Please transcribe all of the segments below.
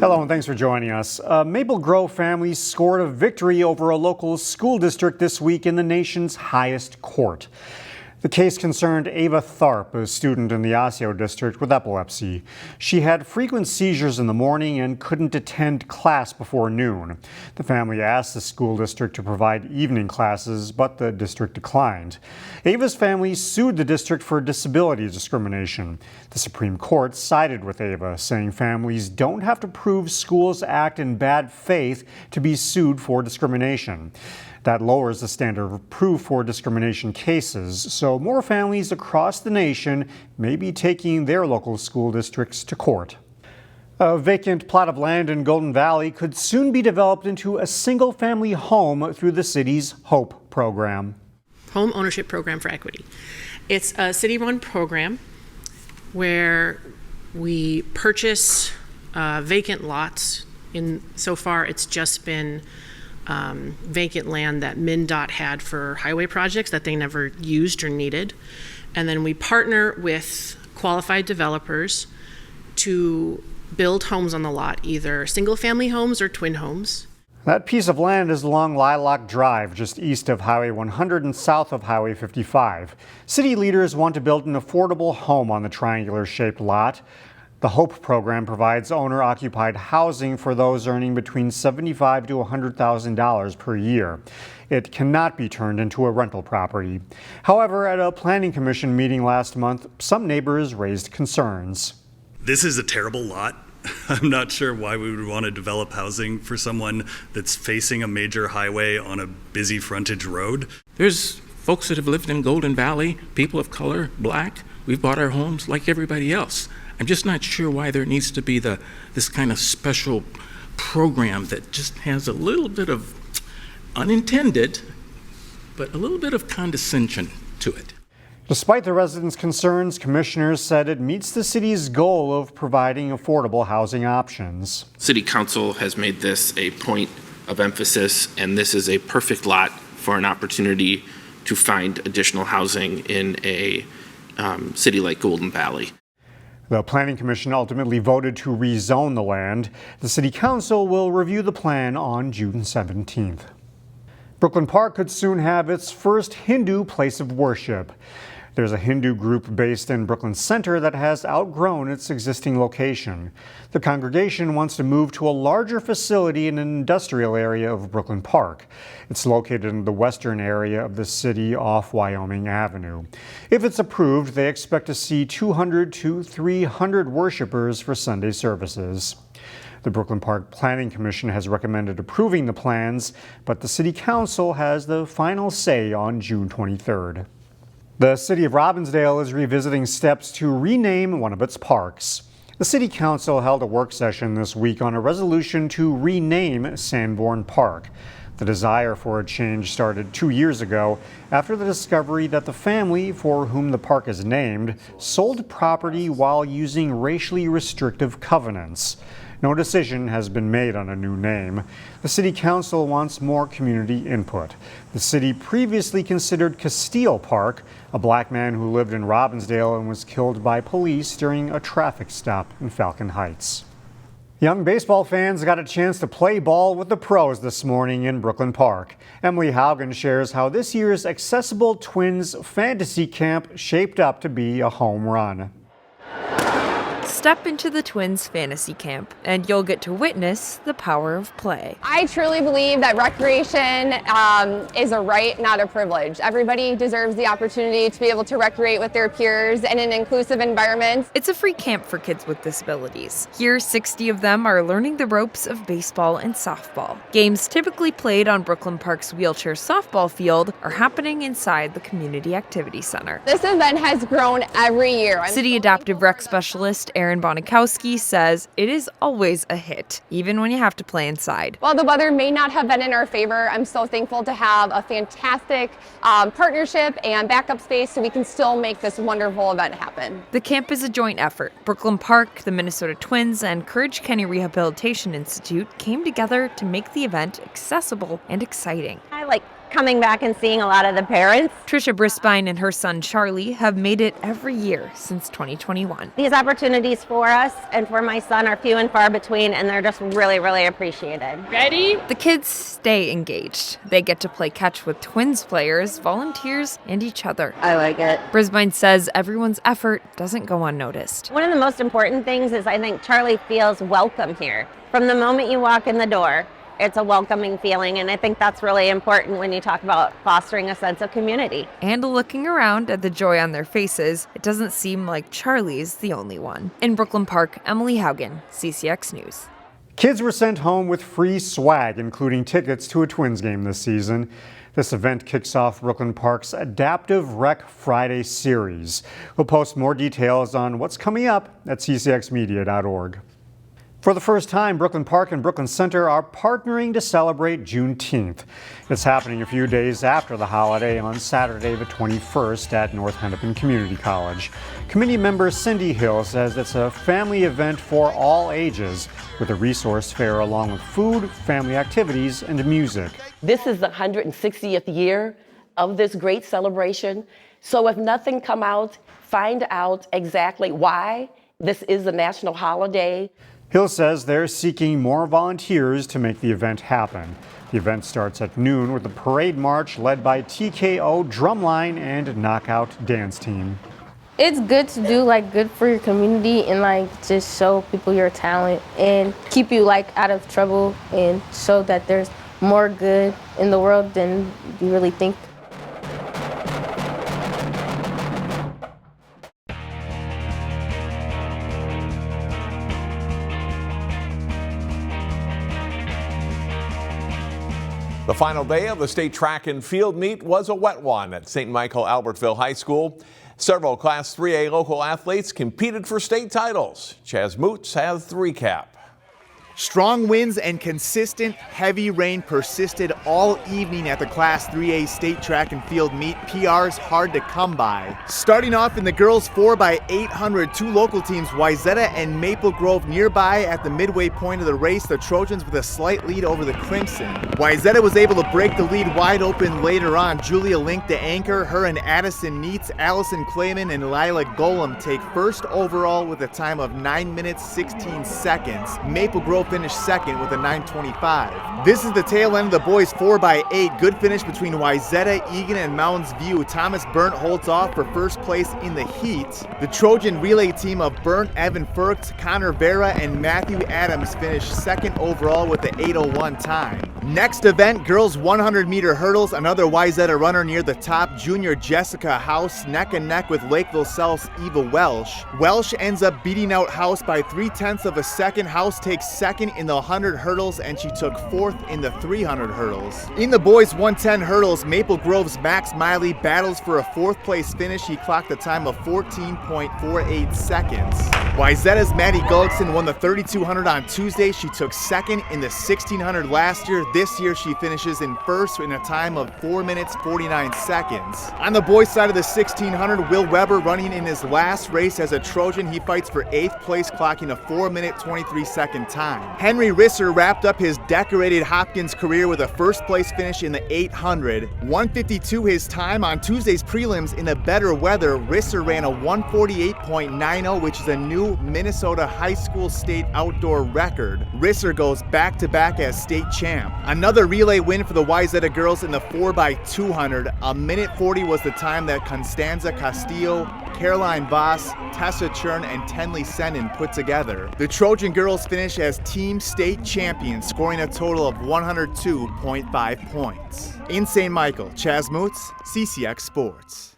Hello and thanks for joining us. A Maple Grove family scored a victory over a local school district this week in the nation's highest court. The case concerned Ava Tharp, a student in the Osseo district with epilepsy. She had frequent seizures in the morning and couldn't attend class before noon. The family asked the school district to provide evening classes, but the district declined. Ava's family sued the district for disability discrimination. The Supreme Court sided with Ava, saying families don't have to prove schools act in bad faith to be sued for discrimination. That lowers the standard of proof for discrimination cases, so more families across the nation may be taking their local school districts to court. A vacant plot of land in Golden Valley could soon be developed into a single-family home through the city's HOPE program. Home Ownership Program for Equity. It's a city-run program where we purchase vacant lots. So far, it's just been vacant land that MnDOT had for highway projects that they never used or needed. And then we partner with qualified developers to build homes on the lot, either single-family homes or twin homes. That piece of land is along Lilac Drive, just east of Highway 100 and south of Highway 55. City leaders want to build an affordable home on the triangular-shaped lot. The HOPE program provides owner-occupied housing for those earning between $75,000 to $100,000 per year. It cannot be turned into a rental property. However, at a planning commission meeting last month, some neighbors raised concerns. This is a terrible lot. I'm not sure why we would want to develop housing for someone that's facing a major highway on a busy frontage road. There's folks that have lived in Golden Valley, people of color, black. We've bought our homes like everybody else. I'm just not sure why there needs to be this kind of special program that just has a little bit of unintended, but a little bit of condescension to it. Despite the residents' concerns, commissioners said it meets the city's goal of providing affordable housing options. City Council has made this a point of emphasis, and this is a perfect lot for an opportunity to find additional housing in a city like Golden Valley. The Planning Commission ultimately voted to rezone the land. The City Council will review the plan on June 17th. Brooklyn Park could soon have its first Hindu place of worship. There's a Hindu group based in Brooklyn Center that has outgrown its existing location. The congregation wants to move to a larger facility in an industrial area of Brooklyn Park. It's located in the western area of the city off Wyoming Avenue. If it's approved, they expect to see 200 to 300 worshipers for Sunday services. The Brooklyn Park Planning Commission has recommended approving the plans, but the City Council has the final say on June 23rd. The city of Robbinsdale is revisiting steps to rename one of its parks. The City Council held a work session this week on a resolution to rename Sanborn Park. The desire for a change started 2 years ago after the discovery that the family for whom the park is named sold property while using racially restrictive covenants. No decision has been made on a new name. The City Council wants more community input. The city previously considered Castile Park, a black man who lived in Robbinsdale and was killed by police during a traffic stop in Falcon Heights. Young baseball fans got a chance to play ball with the pros this morning in Brooklyn Park. Emily Haugen shares how this year's Accessible Twins Fantasy Camp shaped up to be a home run. Step into the Twins Fantasy Camp, and you'll get to witness the power of play. I truly believe that recreation is a right, not a privilege. Everybody deserves the opportunity to be able to recreate with their peers in an inclusive environment. It's a free camp for kids with disabilities. Here, 60 of them are learning the ropes of baseball and softball. Games typically played on Brooklyn Park's wheelchair softball field are happening inside the Community Activity Center. This event has grown every year. City Adaptive Rec Specialist Aaron Bonikowski says it is always a hit, even when you have to play inside. While the weather may not have been in our favor, I'm so thankful to have a fantastic partnership and backup space so we can still make this wonderful event happen. The camp is a joint effort. Brooklyn Park, the Minnesota Twins, and Courage County Rehabilitation Institute came together to make the event accessible and exciting. I like coming back and seeing a lot of the parents. Trisha Brisbine and her son Charlie have made it every year since 2021. These opportunities for us and for my son are few and far between, and they're just really, really appreciated. Ready? The kids stay engaged. They get to play catch with Twins players, volunteers, and each other. I like it. Brisbine says everyone's effort doesn't go unnoticed. One of the most important things is I think Charlie feels welcome here. From the moment you walk in the door, it's a welcoming feeling, and I think that's really important when you talk about fostering a sense of community. And looking around at the joy on their faces, it doesn't seem like Charlie's the only one. In Brooklyn Park, Emily Haugen, CCX News. Kids were sent home with free swag, including tickets to a Twins game this season. This event kicks off Brooklyn Park's Adaptive Rec Friday series. We'll post more details on what's coming up at ccxmedia.org. For the first time, Brooklyn Park and Brooklyn Center are partnering to celebrate Juneteenth. It's happening a few days after the holiday on Saturday the 21st at North Hennepin Community College. Committee member Cindy Hill says it's a family event for all ages with a resource fair along with food, family activities, and music. This is the 160th year of this great celebration. So if nothing come out, find out exactly why this is a national holiday. Hill says they're seeking more volunteers to make the event happen. The event starts at noon with a parade march led by TKO Drumline and Knockout Dance Team. It's good to do good for your community and just show people your talent and keep you out of trouble and show that there's more good in the world than you really think. The final day of the state track and field meet was a wet one at St. Michael Albertville High School. Several Class 3A local athletes competed for state titles. Chaz Moots has the recap. Strong winds and consistent heavy rain persisted all evening at the Class 3A state track and field meet. PRs hard to come by. Starting off in the girls 4x800, two local teams, Wayzata and Maple Grove, nearby at the midway point of the race. The Trojans with a slight lead over the Crimson. Wayzata was able to break the lead wide open later on. Julia Link, the anchor, her and Addison Neitz, Allison Clayman, and Lila Golem take first overall with a time of 9 minutes 16 seconds. Maple Grove finished second with a 9:25. This is the tail end of the boys 4x8. Good finish between Wayzata, Egan, and Mounds View. Thomas Burnt holds off for first place in the heat. The Trojan relay team of Burnt, Evan Furks, Connor Vera, and Matthew Adams finished second overall with the 8:01 time. Next event, girls 100-meter hurdles. Another Wayzata runner near the top, junior Jessica House, neck and neck with Lakeville South's Eva Welsh. Welsh ends up beating out House by 0.3 of a second. House takes second in the 100 hurdles, and she took fourth in the 300 hurdles. In the boys 110 hurdles, Maple Grove's Max Miley battles for a fourth place finish. He clocked a time of 14.48 seconds. Wayzata's Maddie Gullickson won the 3200 on Tuesday. She took second in the 1600 last year. This year she finishes in first in a time of 4 minutes 49 seconds. On the boys side of the 1600, Will Weber running in his last race as a Trojan. He fights for 8th place, clocking a 4 minute 23 second time. Henry Risser wrapped up his decorated Hopkins career with a first place finish in the 800. 1:52 his time on Tuesday's prelims. In the better weather, Risser ran a 1:48.90, which is a new Minnesota high school state outdoor record. Risser goes back-to-back as state champ. Another relay win for the Wayzata girls in the 4x200. A minute 40 was the time that Constanza Castillo, Caroline Voss, Tessa Chern, and Tenley Senden put together. The Trojan girls finish as team state champions, scoring a total of 102.5 points. In St. Michael, Chaz Moots, CCX Sports.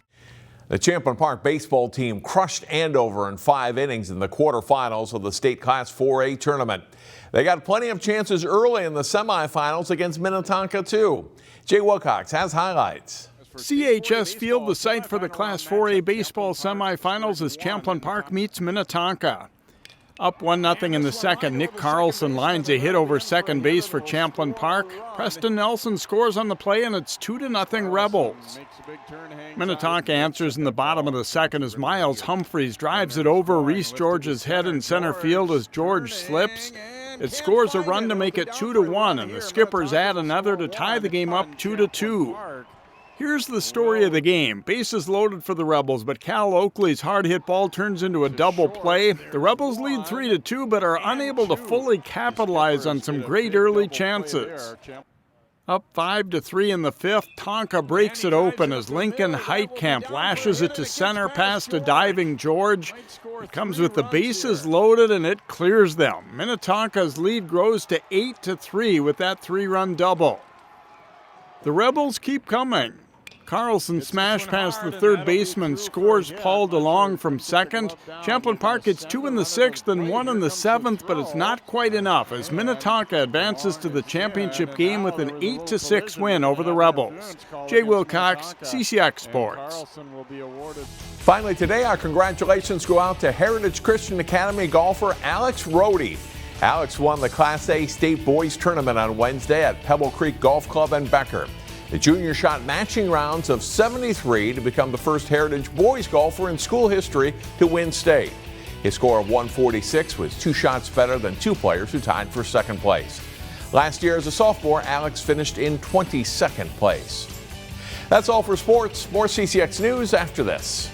The Champlin Park baseball team crushed Andover in 5 innings in the quarterfinals of the state Class 4A tournament. They got plenty of chances early in the semifinals against Minnetonka, too. Jay Wilcox has highlights. CHS Field, the site for the Class 4A baseball semifinals, as Champlin Park meets Minnetonka. Up 1-0 in the second, Nick Carlson lines a hit over second base for Champlin Park. Preston Nelson scores on the play, and it's 2-0 Rebels. Minnetonka answers in the bottom of the second as Miles Humphreys drives it over Reese George's head in center field as George slips. It scores a run to make it 2-1, and the Skippers add another to tie the game up 2-2. Here's the story of the game. Bases loaded for the Rebels, but Cal Oakley's hard-hit ball turns into a double play. The Rebels lead 3-2, but are unable to fully capitalize on some great early chances. Up 5-3 in the fifth, Tonka breaks it open as Lincoln Heitkamp lashes it to center past a diving George. It comes with the bases loaded and it clears them. Minnetonka's lead grows to 8-3 with that 3-run double. The Rebels keep coming. Carlson smashed past the third baseman, scores Paul DeLong from second. Champlin Park gets 2 in the sixth and 1 in the seventh, but it's not quite enough as Minnetonka advances to the championship game with an 8-6 win over the Rebels. Jay Wilcox, CCX Sports. Finally today, our congratulations go out to Heritage Christian Academy golfer Alex Rohde. Alex won the Class A State Boys Tournament on Wednesday at Pebble Creek Golf Club in Becker. The junior shot matching rounds of 73 to become the first Heritage boys golfer in school history to win state. His score of 146 was 2 shots better than 2 players who tied for second place. Last year as a sophomore, Alex finished in 22nd place. That's all for sports. More CCX News after this.